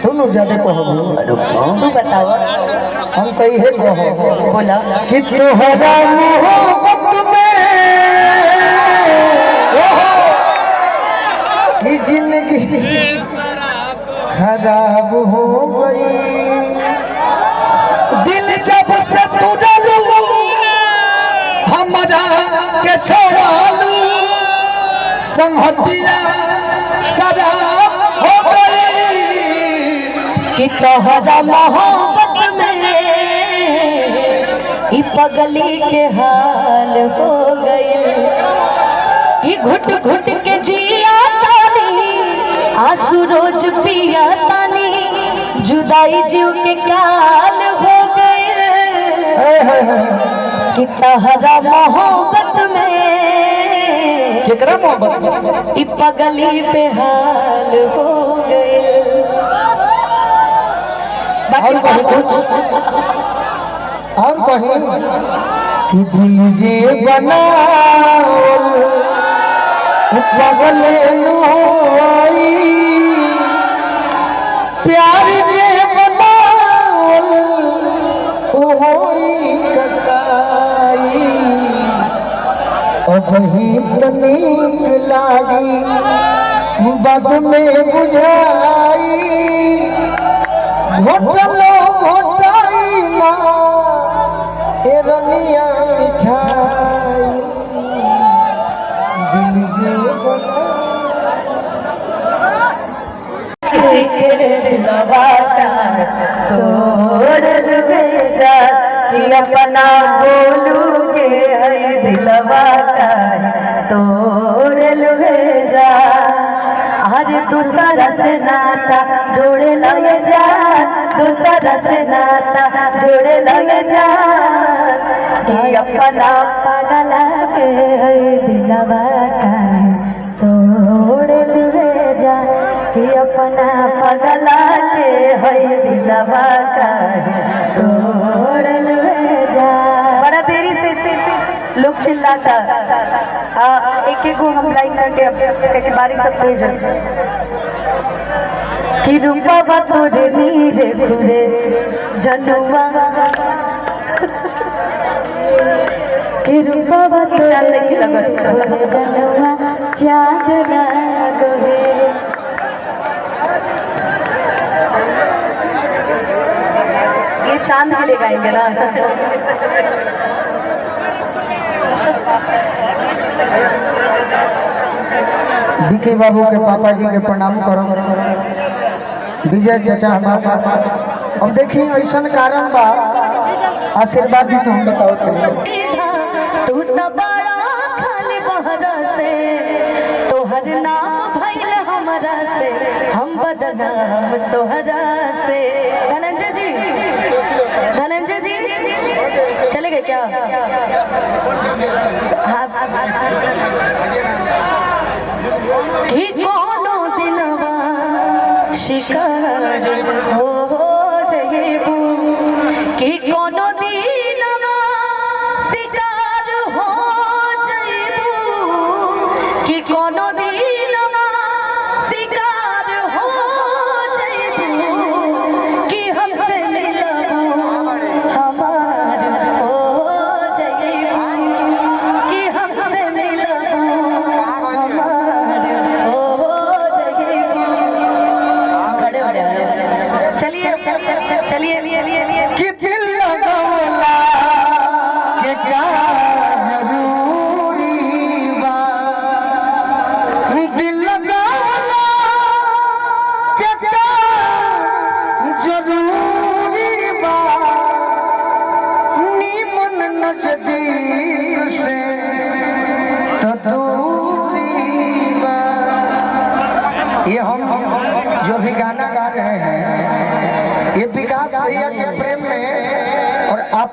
तुम ज्यादा कहो तू बताओ हम कही है कहो बोला कि तोहरा मोहब्बत में ये जिंदगी खराब हो गई। दिल जब से तुड़लू हमरा के छोड़लू संहतिया शराब हो गई। कि तोहरा मोहब्बत में ई पगली के हाल हो गई। कि घुट घुट के जिया तानी आंसू रोज पिया तानी जुदाई जीव के काल हो गई। कि तोहरा मोहब्बत में केकरा मोहब्बत ई पगली पे हाल हो गई। और कहीं कुछ और कहीं कि दिल जे बनाओ पगल नोई प्यार जे बनाओ होई कसाई। अब ही तनिक लागी बाद में बुझाई। घोटलो घोटाई ना एरनिया मिठाई दिल से बना तोड़ लुगे जा कि अपना बोलू जे है दिलवा का तोड़ लुगे जा। अरे दूसरा से नाता जोड़े लगे जा दूसरा से नाता जोड़े लगे जा। कि अपना पगला के है दिलवा का तोड़ लुगे जा। कि अपना पगला के है दिलवा का तोड़ लुगे जा। बड़ा देरी से लोग चिल्लाता एक एक हम लाइन के बारी सब तेज कि रूपा तोरे नीरे घुरे जनुआ कि रूपा चांद नहीं लगत जनुआ चांद लागो हे। ये चांद के लिए गाएंगे ना। बीके बाबू के पापा जी के प्रणाम करो। विजय चाचा हमारा अब देखिए ऐसा कारण बा आशीर्वाद भी तो हम बताओ तू तो बड़ा खाली बहरा से तोहर नाम भइल हमरा से हम बदनाम तोहरा से। धनंजय जी चले गए क्या? कि कोनो दिनवा शिकार हो जइबू कि कोनो दिनवा शिकार हो जइबू कि कोनो दिनवा शिकार हो जइबू कि हमसे मिलबू हमार हो जइबू कि हमसे मिलबू हमार हो जइबू। खड़े हो रहे चलिए कि दिल लगौला के क्या जरूरी बा। दिल लगौला के क्या जरूरी बा। नीमन नजदीक से तो दूरी बा। ये हम जो भी गाना गा रहे हैं ये विकास भैया के प्रेम में और आप